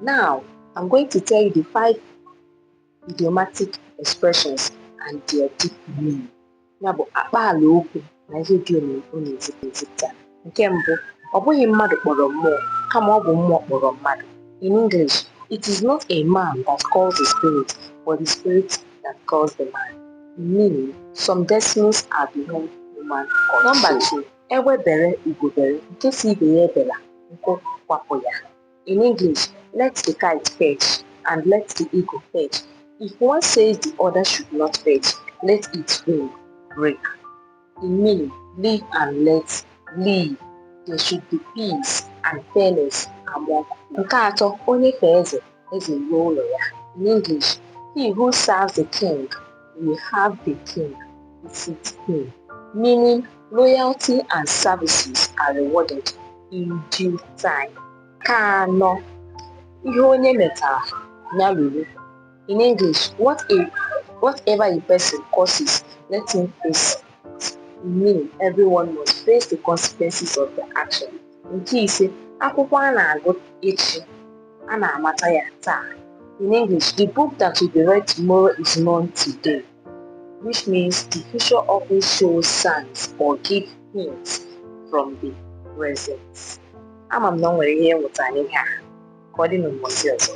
Now, I'm going to tell you the 5 idiomatic expressions and their deep meaning. Ya bụ akpaala okwu na ihe dị ọ na-ezipụta. Nke mbụ, ọ bụghị mmadụ kpọrọ mmụọ, kama ọ bụ mmụọ kpọrọ mmadụ. In English, it is not a man that calls the spirit, but the spirit that calls the man. Meaning, some destinies are beyond human control. Number 2, egbe bere ugo bere, nke si ibe ya ebela, nkụ kwapụ ya. In English, let the kite fetch and let the eagle fetch. If one says the other should not fetch, let its wing break. In meaning, live and let live. There should be peace and fairness among people. Nke atọ, onye fee eze, eze ruo ụlọ ya. In English, he who serves the king will have the king visit him. Meaning, loyalty and services are rewarded in due time. Nke anọ, ihe onye metara ya ruru. In English, whatever a person causes, let him face it. Meaning, everyone must face the consequences of their action. Nke ise, akwụkwọ a na-agụ echi, a na-amata ya taa. In English, the book that will be read tomorrow is known today, which means the future often shows signs or give hints from the present. Ama m na o nwere ihe ịmụta n'ihe a, ka ọ dị n'ụbọchị ọzọ.